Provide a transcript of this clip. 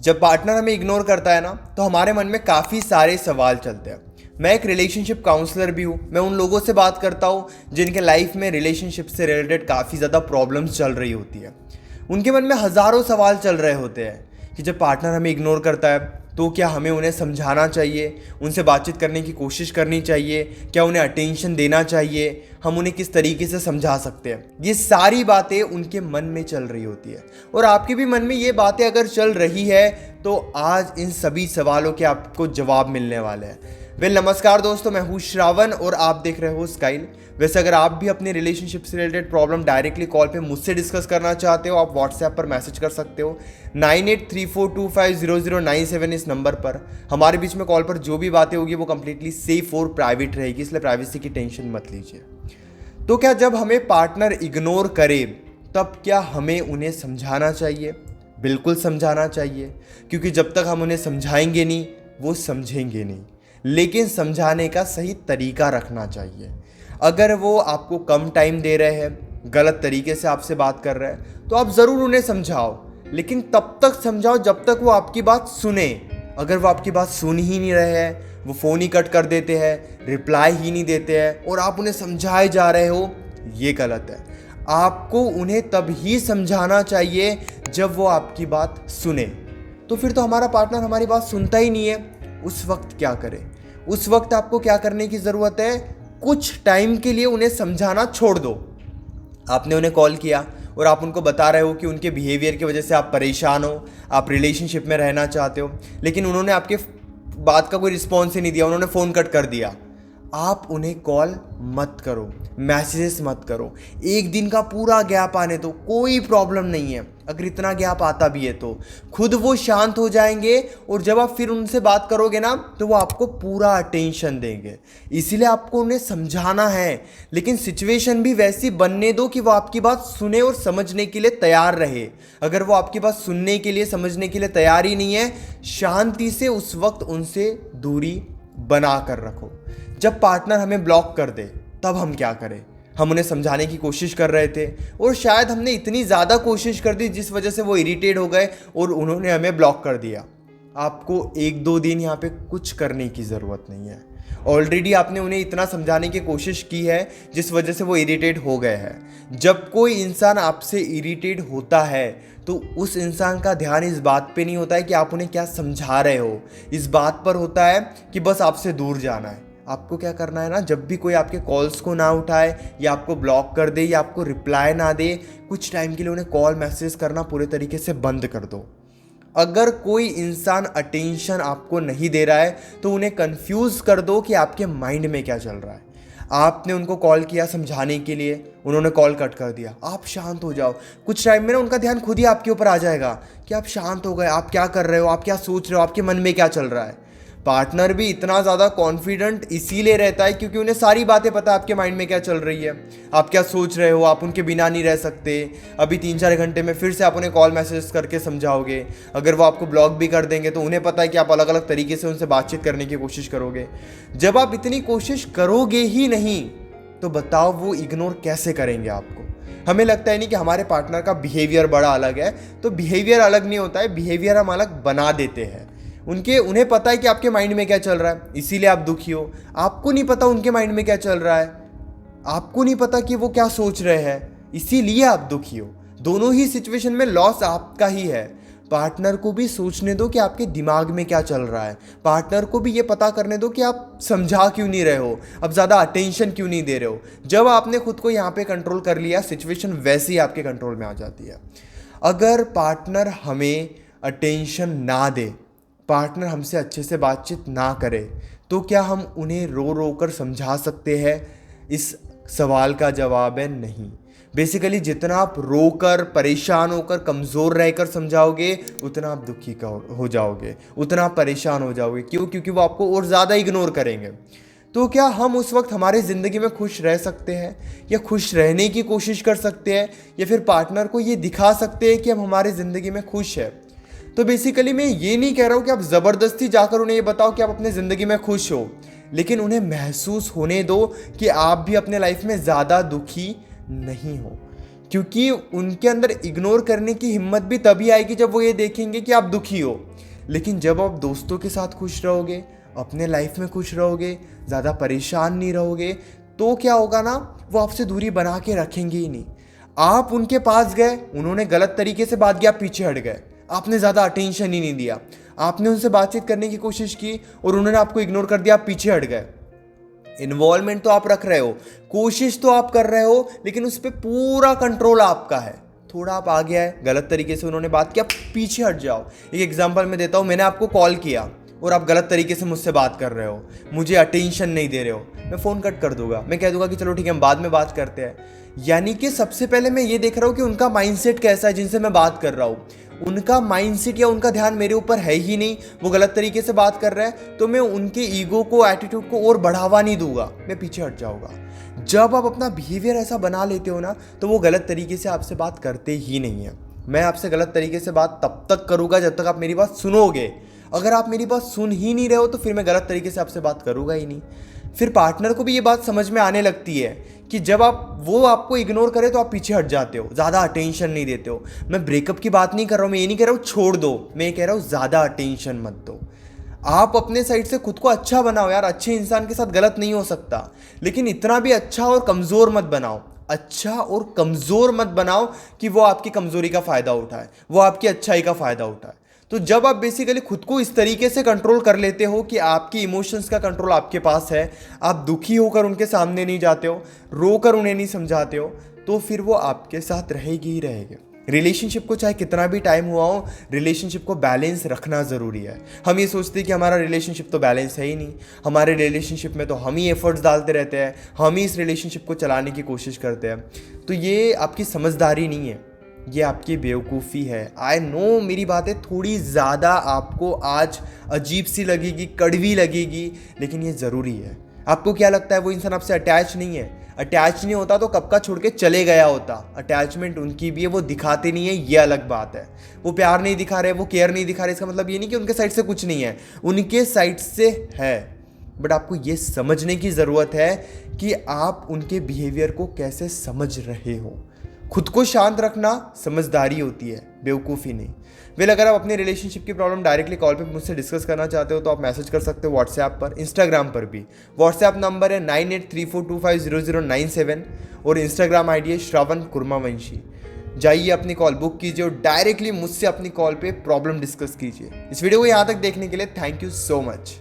जब पार्टनर हमें इग्नोर करता है ना, तो हमारे मन में काफ़ी सारे सवाल चलते हैं। मैं एक रिलेशनशिप काउंसलर भी हूँ। मैं उन लोगों से बात करता हूँ जिनके लाइफ में रिलेशनशिप से रिलेटेड काफ़ी ज़्यादा प्रॉब्लम्स चल रही होती है। उनके मन में हज़ारों सवाल चल रहे होते हैं कि जब पार्टनर हमें इग्नोर करता है तो क्या हमें उन्हें समझाना चाहिए, उनसे बातचीत करने की कोशिश करनी चाहिए, क्या उन्हें अटेंशन देना चाहिए, हम उन्हें किस तरीके से समझा सकते हैं। ये सारी बातें उनके मन में चल रही होती है और आपके भी मन में ये बातें अगर चल रही है तो आज इन सभी सवालों के आपको जवाब मिलने वाले हैं। नमस्कार दोस्तों, मैं हूँ श्रावण और आप देख रहे हो स्काइल। वैसे अगर आप भी अपने रिलेशनशिप से रिलेटेड प्रॉब्लम डायरेक्टली कॉल पे मुझसे डिस्कस करना चाहते हो, आप व्हाट्सएप पर मैसेज कर सकते हो 9834250097 इस नंबर पर। हमारे बीच में कॉल पर जो भी बातें होगी वो कंप्लीटली सेफ और प्राइवेट रहेगी, इसलिए प्राइवेसी की टेंशन मत लीजिए। तो क्या जब हमें पार्टनर इग्नोर करे तब क्या हमें उन्हें समझाना चाहिए? बिल्कुल समझाना चाहिए, क्योंकि जब तक हम उन्हें समझाएंगे नहीं वो समझेंगे नहीं। लेकिन समझाने का सही तरीका रखना चाहिए। अगर वो आपको कम टाइम दे रहे हैं, गलत तरीके से आपसे बात कर रहे हैं, तो आप ज़रूर उन्हें समझाओ, लेकिन तब तक समझाओ जब तक वो आपकी बात सुने। अगर वो आपकी बात सुन ही नहीं रहे हैं, वो फ़ोन ही कट कर देते हैं, रिप्लाई ही नहीं देते हैं और आप उन्हें समझाए जा रहे हो, ये गलत है। आपको उन्हें तब ही समझाना चाहिए जब वो आपकी बात सुने। तो फिर तो हमारा पार्टनर हमारी बात सुनता ही नहीं है, उस वक्त क्या करें? उस वक्त आपको क्या करने की ज़रूरत है? कुछ टाइम के लिए उन्हें समझाना छोड़ दो। आपने उन्हें कॉल किया और आप उनको बता रहे हो कि उनके बिहेवियर की वजह से आप परेशान हो, आप रिलेशनशिप में रहना चाहते हो, लेकिन उन्होंने आपके बात का कोई रिस्पॉन्स ही नहीं दिया, उन्होंने फ़ोन कट कर दिया। आप उन्हें कॉल मत करो, मैसेजेस मत करो। एक दिन का पूरा गैप आने दो, कोई प्रॉब्लम नहीं है। अगर इतना गैप आता भी है तो खुद वो शांत हो जाएंगे और जब आप फिर उनसे बात करोगे ना तो वो आपको पूरा अटेंशन देंगे। इसीलिए आपको उन्हें समझाना है, लेकिन सिचुएशन भी वैसी बनने दो कि वो आपकी बात सुने और समझने के लिए तैयार रहे। अगर वो आपकी बात सुनने के लिए, समझने के लिए तैयार ही नहीं है, शांति से उस वक्त उनसे दूरी बना कर रखो। जब पार्टनर हमें ब्लॉक कर दे तब हम क्या करें? हम उन्हें समझाने की कोशिश कर रहे थे और शायद हमने इतनी ज़्यादा कोशिश कर दी जिस वजह से वो इरिटेट हो गए और उन्होंने हमें ब्लॉक कर दिया। आपको 1-2 दिन यहाँ पे कुछ करने की ज़रूरत नहीं है। ऑलरेडी आपने उन्हें इतना समझाने की कोशिश की है जिस वजह से वो इरिटेट हो गए हैं। जब कोई इंसान आपसे इरिटेट होता है तो उस इंसान का ध्यान इस बात पे नहीं होता है कि आप उन्हें क्या समझा रहे हो, इस बात पर होता है कि बस आपसे दूर जाना है। आपको क्या करना है ना, जब भी कोई आपके कॉल्स को ना उठाए या आपको ब्लॉक कर दे या आपको रिप्लाई ना दे, कुछ टाइम के लिए उन्हें कॉल मैसेज करना पूरे तरीके से बंद कर दो। अगर कोई इंसान अटेंशन आपको नहीं दे रहा है तो उन्हें कंफ्यूज कर दो कि आपके माइंड में क्या चल रहा है। आपने उनको कॉल किया समझाने के लिए, उन्होंने कॉल कट कर दिया, आप शांत हो जाओ। कुछ टाइम में ना उनका ध्यान खुद ही आपके ऊपर आ जाएगा कि आप शांत हो गए, आप क्या कर रहे हो, आप क्या सोच रहे हो, आपके मन में क्या चल रहा है। पार्टनर भी इतना ज़्यादा कॉन्फिडेंट इसीलिए रहता है क्योंकि उन्हें सारी बातें पता है आपके माइंड में क्या चल रही है, आप क्या सोच रहे हो, आप उनके बिना नहीं रह सकते। अभी 3-4 घंटे में फिर से आप उन्हें कॉल मैसेज करके समझाओगे। अगर वो आपको ब्लॉक भी कर देंगे तो उन्हें पता है कि आप अलग अलग तरीके से उनसे बातचीत करने की कोशिश करोगे। जब आप इतनी कोशिश करोगे ही नहीं तो बताओ वो इग्नोर कैसे करेंगे आपको? हमें लगता है नहीं कि हमारे पार्टनर का बिहेवियर बड़ा अलग है, तो बिहेवियर अलग नहीं होता है, बिहेवियर हम अलग बना देते हैं। उन्हें पता है कि आपके माइंड में क्या चल रहा है, इसीलिए आप दुखी हो। आपको नहीं पता उनके माइंड में क्या चल रहा है, आपको नहीं पता कि वो क्या सोच रहे हैं, इसीलिए आप दुखी हो। दोनों ही सिचुएशन में लॉस आपका ही है। पार्टनर को भी सोचने दो कि आपके दिमाग में क्या चल रहा है। पार्टनर को भी ये पता करने दो कि आप समझा क्यों नहीं रहे हो, अब ज़्यादा अटेंशन क्यों नहीं दे रहे हो। जब आपने खुद को यहाँ पे कंट्रोल कर लिया, सिचुएशन वैसे ही आपके कंट्रोल में आ जाती है। अगर पार्टनर हमें अटेंशन ना दे, पार्टनर हमसे अच्छे से बातचीत ना करे, तो क्या हम उन्हें रो रो कर समझा सकते हैं? इस सवाल का जवाब है नहीं। बेसिकली जितना आप रोकर, परेशान होकर, कमज़ोर रहकर समझाओगे उतना आप दुखी हो जाओगे, उतना आप परेशान हो जाओगे। क्यों? क्योंकि वो आपको और ज़्यादा इग्नोर करेंगे। तो क्या हम उस वक्त हमारे ज़िंदगी में खुश रह सकते हैं या खुश रहने की कोशिश कर सकते हैं, या फिर पार्टनर को ये दिखा सकते हैं कि हम हमारे ज़िंदगी में खुश हैं? तो बेसिकली मैं ये नहीं कह रहा हूँ कि आप ज़बरदस्ती जाकर उन्हें ये बताओ कि आप अपने ज़िंदगी में खुश हो, लेकिन उन्हें महसूस होने दो कि आप भी अपने लाइफ में ज़्यादा दुखी नहीं हो। क्योंकि उनके अंदर इग्नोर करने की हिम्मत भी तभी आएगी जब वो ये देखेंगे कि आप दुखी हो। लेकिन जब आप दोस्तों के साथ खुश रहोगे, अपने लाइफ में खुश रहोगे, ज़्यादा परेशान नहीं रहोगे, तो क्या होगा ना, वो आपसे दूरी बना के रखेंगे ही नहीं। आप उनके पास गए, उन्होंने गलत तरीके से बात की, आप पीछे हट गए, आपने ज़्यादा अटेंशन ही नहीं दिया। आपने उनसे बातचीत करने की कोशिश की और उन्होंने आपको इग्नोर कर दिया, आप पीछे हट गए। इन्वॉल्वमेंट तो आप रख रहे हो, कोशिश तो आप कर रहे हो, लेकिन उस पर पूरा कंट्रोल आपका है। थोड़ा आप आ गया है, गलत तरीके से उन्होंने बात की, आप पीछे हट जाओ। एक एग्जांपल मैं देता हूँ, मैंने आपको कॉल किया और आप गलत तरीके से मुझसे बात कर रहे हो, मुझे अटेंशन नहीं दे रहे हो, मैं फ़ोन कट कर दूंगा, मैं कह दूंगा कि चलो ठीक है हम बाद में बात करते हैं। यानी कि सबसे पहले मैं ये देख रहा हूँ कि उनका माइंडसेट कैसा है जिनसे मैं बात कर रहा हूँ। उनका माइंडसेट या उनका ध्यान मेरे ऊपर है ही नहीं, वो गलत तरीके से बात कर रहा है, तो मैं उनके ईगो को, एटीट्यूड को और बढ़ावा नहीं दूंगा, मैं पीछे हट जाऊंगा। जब आप अपना बिहेवियर ऐसा बना लेते हो ना, तो वो गलत तरीके से आपसे बात करते ही नहीं है। मैं आपसे गलत तरीके से बात तब तक करूंगा जब तक आप मेरी बात सुनोगे। अगर आप मेरी बात सुन ही नहीं रहे हो तो फिर मैं गलत तरीके से आपसे बात करूंगा ही नहीं। फिर पार्टनर को भी ये बात समझ में आने लगती है कि जब वो आपको इग्नोर करे तो आप पीछे हट जाते हो, ज़्यादा अटेंशन नहीं देते हो। मैं ब्रेकअप की बात नहीं कर रहा हूँ, मैं ये नहीं कह रहा हूँ छोड़ दो, मैं ये कह रहा हूँ ज़्यादा अटेंशन मत दो। आप अपने साइड से खुद को अच्छा बनाओ यार, अच्छे इंसान के साथ गलत नहीं हो सकता, लेकिन इतना भी अच्छा और कमज़ोर मत बनाओ। अच्छा और कमज़ोर मत बनाओ कि वो आपकी कमज़ोरी का फ़ायदा उठाए, वो आपकी अच्छाई का फ़ायदा उठाए। तो जब आप बेसिकली खुद को इस तरीके से कंट्रोल कर लेते हो कि आपकी इमोशंस का कंट्रोल आपके पास है, आप दुखी होकर उनके सामने नहीं जाते हो, रोकर उन्हें नहीं समझाते हो, तो फिर वो आपके साथ रहेगी ही रहेगी। रिलेशनशिप को चाहे कितना भी टाइम हुआ हो, रिलेशनशिप को बैलेंस रखना ज़रूरी है। हम ये सोचते हैं कि हमारा रिलेशनशिप तो बैलेंस है ही नहीं, हमारे रिलेशनशिप में तो हम ही एफर्ट्स डालते रहते हैं, हम ही इस रिलेशनशिप को चलाने की कोशिश करते हैं। तो ये आपकी समझदारी नहीं है, ये आपकी बेवकूफ़ी है। आई नो मेरी बातें थोड़ी ज़्यादा आपको आज अजीब सी लगेगी, कड़वी लगेगी, लेकिन ये ज़रूरी है। आपको क्या लगता है वो इंसान आपसे अटैच नहीं है? अटैच नहीं होता तो कब का छोड़ के चले गया होता। अटैचमेंट उनकी भी है, वो दिखाते नहीं है, ये अलग बात है। वो प्यार नहीं दिखा रहे, वो केयर नहीं दिखा रहे, इसका मतलब ये नहीं कि उनके साइड से कुछ नहीं है, उनके साइड से है। बट आपको ये समझने की ज़रूरत है कि आप उनके बिहेवियर को कैसे समझ रहे हो। खुद को शांत रखना समझदारी होती है, बेवकूफ़ी नहीं। अगर आप अपने रिलेशनशिप की प्रॉब्लम डायरेक्टली कॉल पे मुझसे डिस्कस करना चाहते हो तो आप मैसेज कर सकते हो व्हाट्सएप पर, इंस्टाग्राम पर भी। व्हाट्सएप नंबर है 9834250097 और इंस्टाग्राम आईडी है श्रवण कुर्मावंशी। जाइए अपनी कॉल बुक कीजिए और डायरेक्टली मुझसे अपनी कॉल पे प्रॉब्लम डिस्कस कीजिए। इस वीडियो को यहाँ तक देखने के लिए थैंक यू सो मच।